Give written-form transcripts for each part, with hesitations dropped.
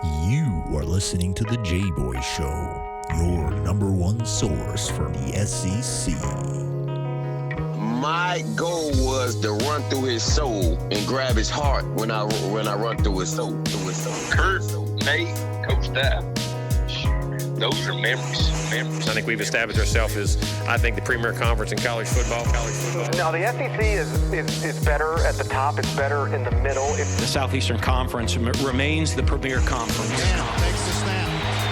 You are listening to the Jboy Show, your number one source from the SEC. My goal was to run through his soul and grab his heart when I run through his soul. Kurt, Nate, Coach Dab. Those are memories. I think we've established ourselves as, I think, the premier conference in college football. No, the SEC is better at the top. It's better in the middle. The Southeastern Conference remains the premier conference. Takes the snap.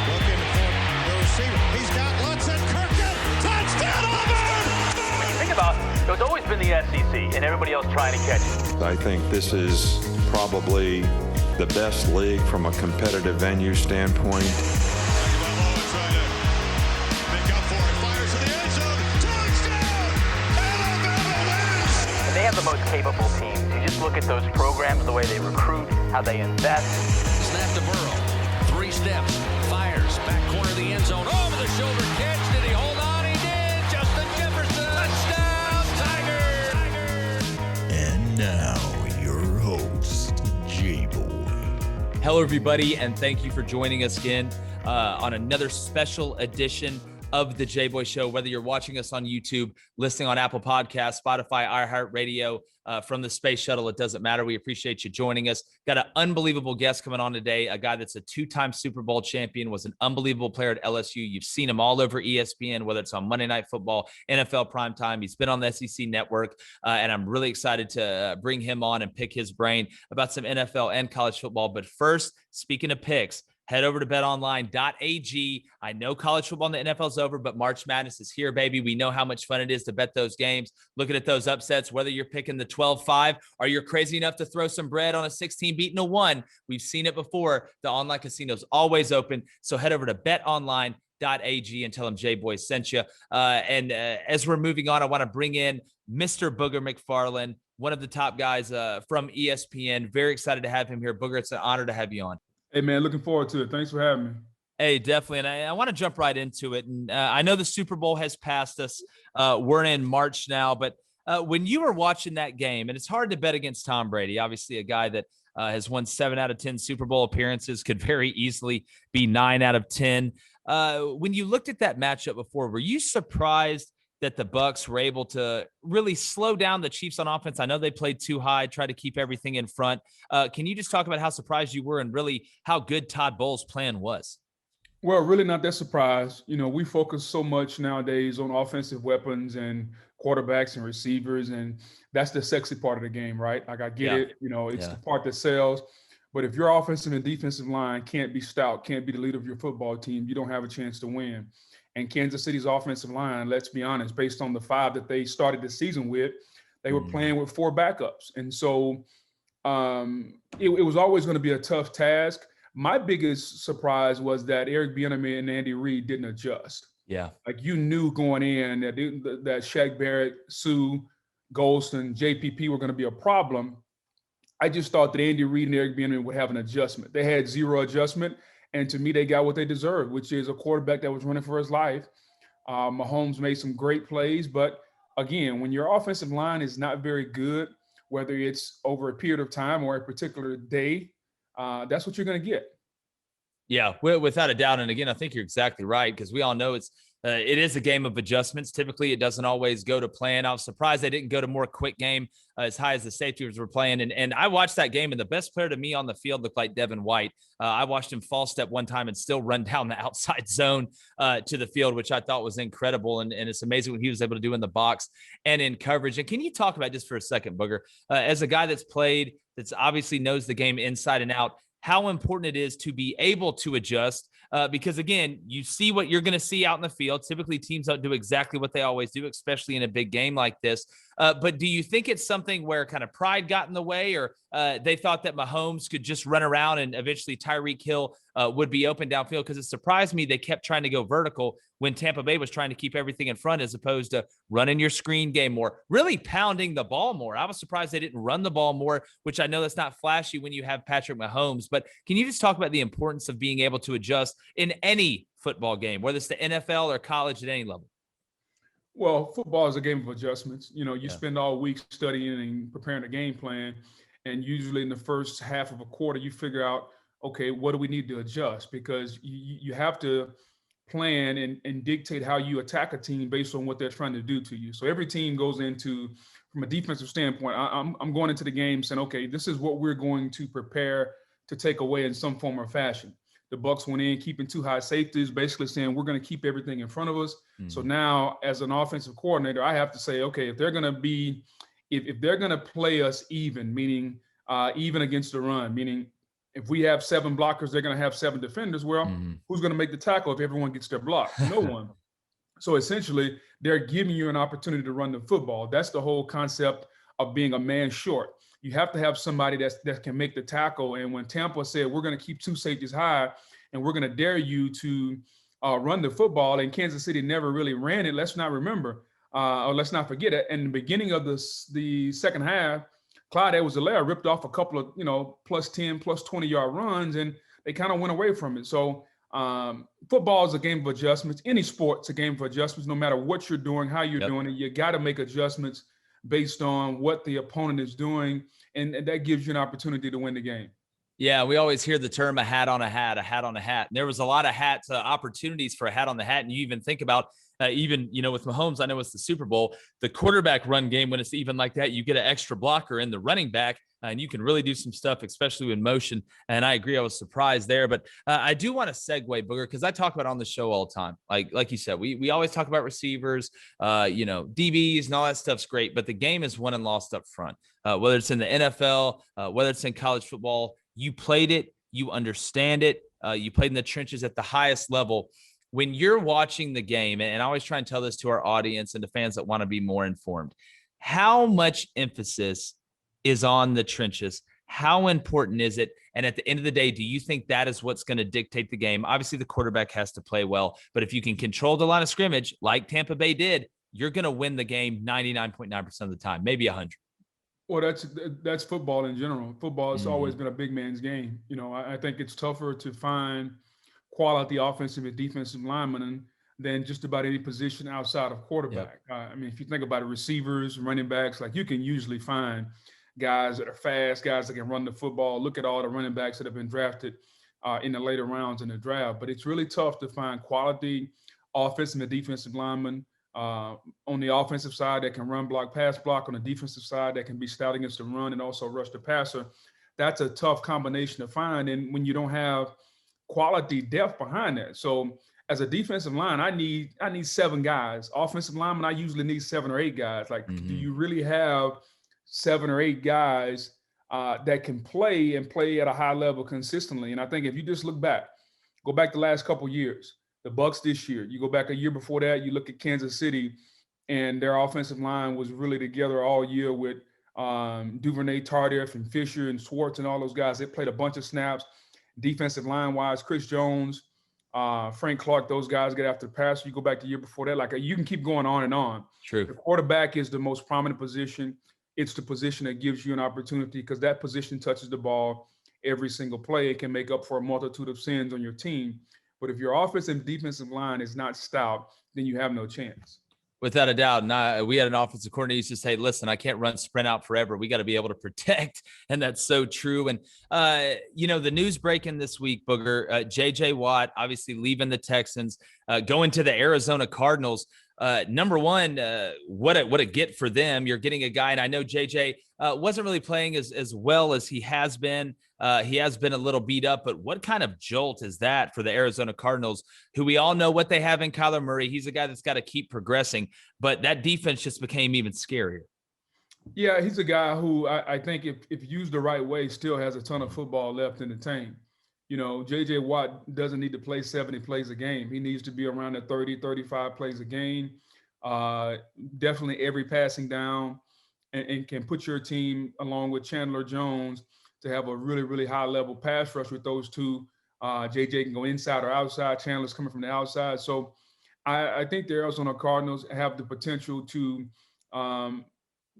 Looking for the receiver. He's got Lutz Kirkland. Touchdown, Auburn! When you think about it, it's always been the SEC and everybody else trying to catch it. I think this is probably the best league from a competitive venue standpoint. They have the most capable teams. You just look at those programs, the way they recruit, how they invest. Snap to Burrow. 3 steps. Fires. Back corner of the end zone. Over the shoulder catch. Did he hold on? He did. Justin Jefferson. Touchdown, Tiger. And now, your host, Jboy. Hello, everybody, and thank you for joining us again on another special edition of the Jboy Show. Whether you're watching us on YouTube, listening on Apple Podcasts, Spotify, iHeartRadio, from the Space Shuttle, it doesn't matter. We appreciate you joining us. Got an unbelievable guest coming on today, a guy that's a 2-time Super Bowl champion, was an unbelievable player at LSU. You've seen him all over ESPN, whether it's on Monday Night Football, NFL Primetime. He's been on the SEC Network, and I'm really excited to bring him on and pick his brain about some NFL and college football. But first, speaking of picks, head over to betonline.ag. I know college football and the NFL is over, but March Madness is here, baby. We know how much fun it is to bet those games, looking at those upsets, whether you're picking the 12-5 or you're crazy enough to throw some bread on a 16 beating a 1. We've seen it before. The online casino's always open. So head over to betonline.ag and tell them Jboy sent you. As we're moving on, I want to bring in Mr. Booger Mcfarland, one of the top guys from ESPN. Very excited to have him here. Booger, it's an honor to have you on. Hey, man, looking forward to it. Thanks for having me. Hey, definitely. And I want to jump right into it. And I know the Super Bowl has passed us. We're in March now. But when you were watching that game, and it's hard to bet against Tom Brady, obviously a guy that has won 7 out of 10 Super Bowl appearances, could very easily be 9 out of 10. When you looked at that matchup before, were you surprised that the Bucs were able to really slow down the Chiefs on offense? I know they played too high, tried to keep everything in front. Can you just talk about how surprised you were and really how good Todd Bowles' plan was? Well, really not that surprised. You know, we focus so much nowadays on offensive weapons and quarterbacks and receivers, and that's the sexy part of the game, right? Like, I get it. You know, it's the part that sells. But if your offensive and defensive line can't be stout, can't be the leader of your football team, you don't have a chance to win. And Kansas City's offensive line, let's be honest, based on the 5 that they started the season with, they were playing with 4 backups. And so it was always going to be a tough task. My biggest surprise was that Eric Bieniemy and Andy Reid didn't adjust. Yeah. Like, you knew going in that Shaq Barrett, Sue, Golston, JPP were going to be a problem. I just thought that Andy Reid and Eric Bieniemy would have an adjustment. They had 0 adjustment. And to me, they got what they deserved, which is a quarterback that was running for his life. Mahomes made some great plays. But again, when your offensive line is not very good, whether it's over a period of time or a particular day, that's what you're going to get. Yeah, without a doubt. And again, I think you're exactly right, because we all know it is a game of adjustments. Typically, it doesn't always go to plan. I was surprised they didn't go to more quick game as high as the safeties were playing. And I watched that game, and the best player to me on the field looked like Devin White. I watched him false step one time and still run down the outside zone to the field, which I thought was incredible. And it's amazing what he was able to do in the box and in coverage. And can you talk about, just for a second, Booger, as a guy that's played, that's obviously knows the game inside and out, how important it is to be able to adjust? Because, again, you see what you're going to see out in the field. Typically, teams don't do exactly what they always do, especially in a big game like this. But do you think it's something where kind of pride got in the way, or they thought that Mahomes could just run around and eventually Tyreek Hill would be open downfield? Because it surprised me they kept trying to go vertical when Tampa Bay was trying to keep everything in front, as opposed to running your screen game more, really pounding the ball more. I was surprised they didn't run the ball more, which I know that's not flashy when you have Patrick Mahomes. But can you just talk about the importance of being able to adjust in any football game, whether it's the NFL or college at any level? Well, football is a game of adjustments. You know, you spend all week studying and preparing a game plan, and usually in the first half of a quarter, you figure out okay, what do we need to adjust? Because you have to plan and dictate how you attack a team based on what they're trying to do to you. So every team goes into, from a defensive standpoint, I'm going into the game saying, okay, this is what we're going to prepare to take away in some form or fashion. The Bucs went in keeping 2 high safeties, basically saying we're going to keep everything in front of us. So now, as an offensive coordinator, I have to say, okay, if they're going to be, if they're going to play us even, meaning even against the run, meaning if we have 7 blockers, they're going to have 7 defenders. Well, who's going to make the tackle if everyone gets their block? No one. So essentially, they're giving you an opportunity to run the football. That's the whole concept of being a man short. You have to have somebody that can make the tackle. And when Tampa said, we're going to keep 2 safeties high and we're going to dare you to run the football, and Kansas City never really ran it, let's not forget it. In the beginning of the second half, Clyde Edwards-Helaire ripped off a couple of, plus 10, plus 20-yard runs, and they kind of went away from it. So football is a game of adjustments. Any sport's a game of adjustments, no matter what you're doing, how you're doing it. You got to make adjustments based on what the opponent is doing, and that gives you an opportunity to win the game. Yeah, we always hear the term a hat on a hat, a hat on a hat. And there was a lot of hats, opportunities for a hat on the hat. And you even think about with Mahomes, I know it's the Super Bowl, the quarterback run game, when it's even like that, you get an extra blocker in the running back, and you can really do some stuff, especially in motion. And I agree, I was surprised there. But I do want to segue, Booger, because I talk about it on the show all the time. Like you said, we always talk about receivers, DBs and all that stuff's great. But the game is won and lost up front, whether it's in the NFL, whether it's in college football. You played it, you understand it, you played in the trenches at the highest level. When you're watching the game, and I always try and tell this to our audience and to fans that want to be more informed, how much emphasis is on the trenches? How important is it? And at the end of the day, do you think that is what's going to dictate the game? Obviously, the quarterback has to play well, but if you can control the line of scrimmage like Tampa Bay did, you're going to win the game 99.9% of the time, maybe 100. Well, that's football in general. Football has always been a big man's game. I think it's tougher to find quality offensive and defensive linemen than just about any position outside of quarterback. If you think about it, receivers, running backs, like you can usually find guys that are fast, guys that can run the football. Look at all the running backs that have been drafted in the later rounds in the draft. But it's really tough to find quality offensive and defensive linemen on the offensive side that can run, block, pass block. On the defensive side that can be stout against the run and also rush the passer. That's a tough combination to find. And when you don't have quality depth behind that. So as a defensive line, I need 7 guys. Offensive lineman, I usually need 7 or 8 guys. Like, do you really have 7 or 8 guys that can play at a high level consistently? And I think if you just go back the last couple of years, the Bucs this year, you go back a year before that, you look at Kansas City, and their offensive line was really together all year with Duvernay, Tardif, and Fisher and Schwartz and all those guys. They played a bunch of snaps. Defensive line-wise, Chris Jones, Frank Clark, those guys get after the pass. You go back the year before that, like you can keep going on and on. True. The quarterback is the most prominent position. It's the position that gives you an opportunity because that position touches the ball every single play. It can make up for a multitude of sins on your team. But if your offensive and defensive line is not stout, then you have no chance. Without a doubt. And we had an offensive coordinator used to say, listen, I can't run sprint out forever. We got to be able to protect. And that's so true. And, the news breaking this week, Booger, J.J. Watt, obviously leaving the Texans, going to the Arizona Cardinals. Number one, what a get for them. You're getting a guy, and I know JJ wasn't really playing as well as he has been. He has been a little beat up, but what kind of jolt is that for the Arizona Cardinals, who we all know what they have in Kyler Murray? He's a guy that's got to keep progressing, but that defense just became even scarier. Yeah, he's a guy who I think if used the right way, still has a ton of football left in the tank. J.J. Watt doesn't need to play 70 plays a game. He needs to be around the 30, 35 plays a game. Definitely every passing down and can put your team along with Chandler Jones to have a really, really high level pass rush with those two. J.J. can go inside or outside. Chandler's coming from the outside. So I think the Arizona Cardinals have the potential to,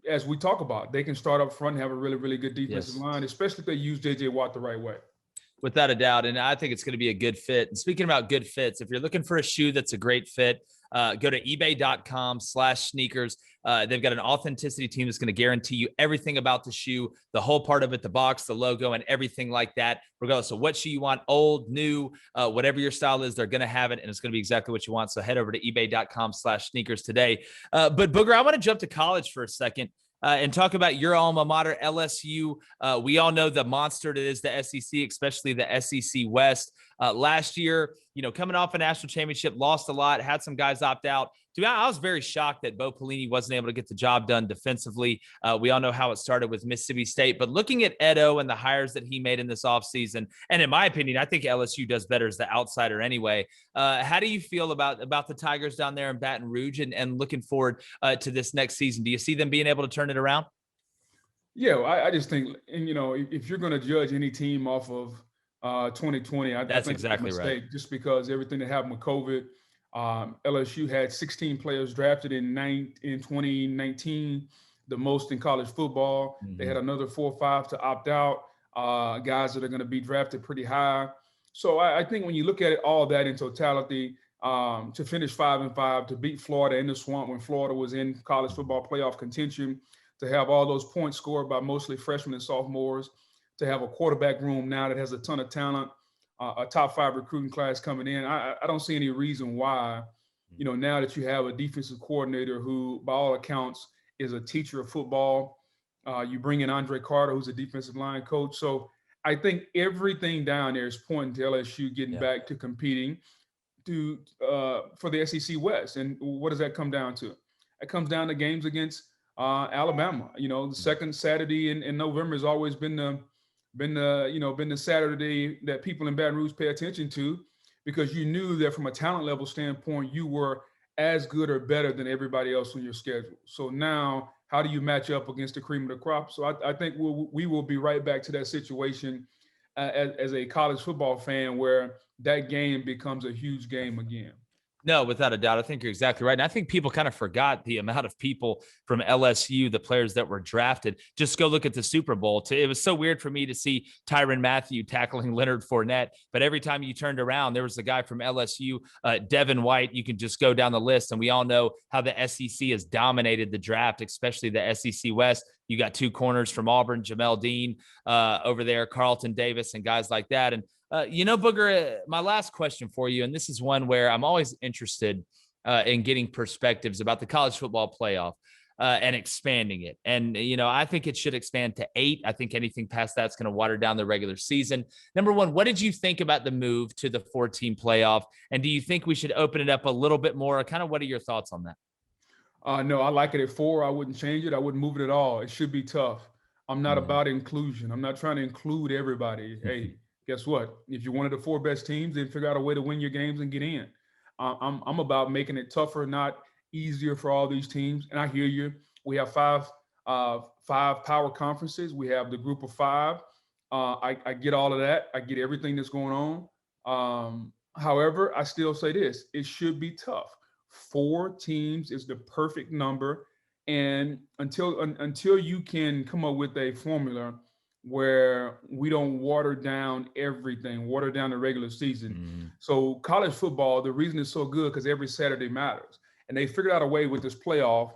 as we talk about, they can start up front and have a really, really good defensive line, especially if they use J.J. Watt the right way. Without a doubt. And I think it's going to be a good fit. And speaking about good fits, if you're looking for a shoe that's a great fit, Go to ebay.com/sneakers. They've got an authenticity team that's going to guarantee you everything about the shoe, the whole part of it, the box, the logo, and everything like that, regardless of what shoe you want, old, new, whatever your style is, they're going to have it, and it's going to be exactly what you want. So head over to ebay.com/sneakers today. But Booger, I want to jump to college for a second. And talk about your alma mater, LSU. We all know the monster that is the SEC, especially the SEC West. Last year, coming off a national championship, lost a lot, had some guys opt out. I was very shocked that Bo Pelini wasn't able to get the job done defensively. We all know how it started with Mississippi State. But looking at Edo and the hires that he made in this offseason, and in my opinion, I think LSU does better as the outsider anyway. How do you feel about the Tigers down there in Baton Rouge and looking forward to this next season? Do you see them being able to turn it around? Yeah, I just think, and if you're going to judge any team off of 2020, I think exactly it's a mistake, right. just because everything that happened with COVID. LSU had 16 players drafted in 2019, the most in college football. Mm-hmm. They had another 4 or 5 to opt out, guys that are going to be drafted pretty high. So I think when you look at it, all that in totality, to finish 5-5, to beat Florida in the swamp when Florida was in college football playoff contention, to have all those points scored by mostly freshmen and sophomores, to have a quarterback room now that has a ton of talent, a top 5 recruiting class coming in. I don't see any reason why, now that you have a defensive coordinator who, by all accounts, is a teacher of football. You bring in Andre Carter, who's a defensive line coach. So I think everything down there is pointing to LSU getting back to competing for the SEC West. And what does that come down to? It comes down to games against Alabama. The second Saturday in November has always been the Saturday that people in Baton Rouge pay attention to, because you knew that from a talent level standpoint, you were as good or better than everybody else on your schedule. So now, how do you match up against the cream of the crop? So I think we will be right back to that situation as a college football fan, where that game becomes a huge game again. No, without a doubt. I think you're exactly right. And I think people kind of forgot the amount of people from LSU, the players that were drafted. Just go look at the Super Bowl. It was so weird for me to see Tyrann Mathieu tackling Leonard Fournette. But every time you turned around, there was a guy from LSU, Devin White. You can just go down the list. And we all know how the SEC has dominated the draft, especially the SEC West. You got 2 corners from Auburn, Jamel Dean over there, Carlton Davis, and guys like that. And Booger, my last question for you, and this is one where I'm always interested in getting perspectives about the college football playoff and expanding it. And, I think it should expand to 8. I think anything past that's going to water down the regular season. Number one, what did you think about the move to the 4-team playoff? And do you think we should open it up a little bit more? Kind of what are your thoughts on that? No, I like it at 4. I wouldn't change it. I wouldn't move it at all. It should be tough. I'm not about inclusion. I'm not trying to include everybody. Hey, guess what? If you're one of the 4 best teams, then figure out a way to win your games and get in. I'm about making it tougher, not easier for all these teams. And I hear you. We have 5 power conferences. We have the group of 5. I get all of that. I get everything that's going on. However, I still say this. It should be tough. 4 teams is the perfect number. And until you can come up with a formula where we don't water down everything, water down the regular season. Mm-hmm. So college football, the reason it's so good, because every Saturday matters. And they figured out a way with this playoff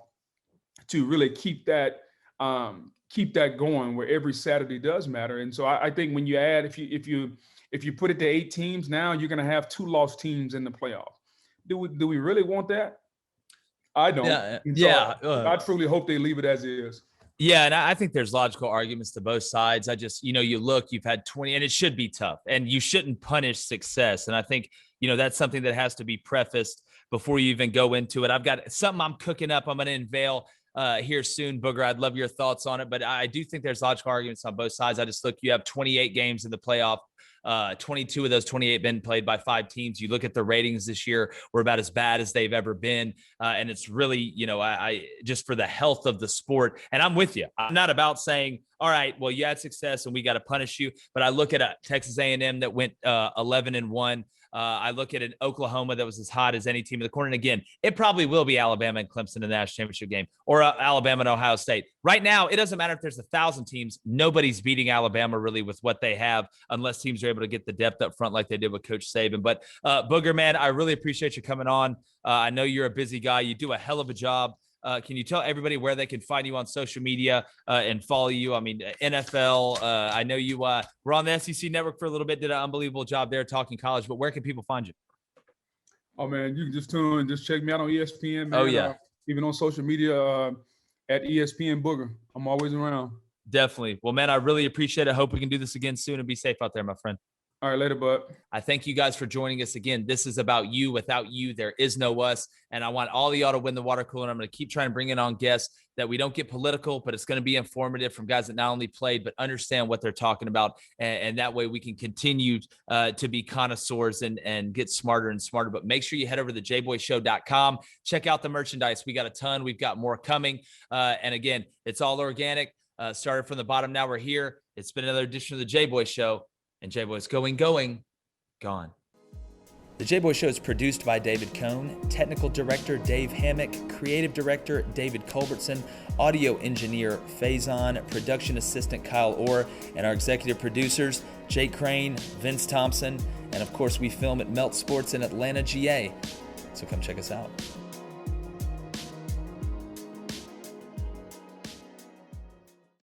to really keep that going, where every Saturday does matter. And so I think when you add, if you put it to 8 teams, now you're going to have 2 lost teams in the playoff. Do we really want that? I don't. I truly hope they leave it as is. Yeah, and I think there's logical arguments to both sides. I just, you've had 20, and it should be tough, and you shouldn't punish success. And I think, that's something that has to be prefaced before you even go into it. I've got something I'm cooking up. I'm going to unveil here soon, Booger. I'd love your thoughts on it, but I do think there's logical arguments on both sides. I just look, you have 28 games in the playoff. 22 of those 28 been played by 5 teams. You look at the ratings this year, we're about as bad as they've ever been. And it's really, I just for the health of the sport. And I'm with you. I'm not about saying, all right, well, you had success and we got to punish you. But I look at Texas A&M that went 11-1. I look at an Oklahoma that was as hot as any team in the corner. And again, it probably will be Alabama and Clemson in the national championship game, or Alabama and Ohio State. Right now, it doesn't matter if there's 1,000 teams. Nobody's beating Alabama really with what they have, unless teams are able to get the depth up front like they did with Coach Saban. But Booger, man, I really appreciate you coming on. I know you're a busy guy. You do a hell of a job. Can you tell everybody where they can find you on social media and follow you? I mean, NFL, I know you were on the SEC network for a little bit, did an unbelievable job there talking college, but where can people find you? Oh, man, you can just check me out on ESPN, man. Oh, yeah. Even on social media at ESPN Booger. I'm always around. Definitely. Well, man, I really appreciate it. Hope we can do this again soon, and be safe out there, my friend. All right, later, bud. I thank you guys for joining us again. This is about you. Without you, there is no us. And I want all of y'all to win the water cooler. I'm going to keep trying to bring in on guests that we don't get political, but it's going to be informative from guys that not only played, but understand what they're talking about. And that way we can continue to be connoisseurs and get smarter and smarter. But make sure you head over to jboyshow.com. Check out the merchandise. We got a ton. We've got more coming. And again, it's all organic. Started from the bottom. Now we're here. It's been another edition of the Jboy Show. And Jboy's going, gone. The Jboy Show is produced by David Cohn, technical director Dave Hammock, creative director David Culbertson, audio engineer Feyzan, production assistant Kyle Orr, and our executive producers Jake Crain, Vince Thompson, and of course we film at Melt Sports in Atlanta, GA. So come check us out.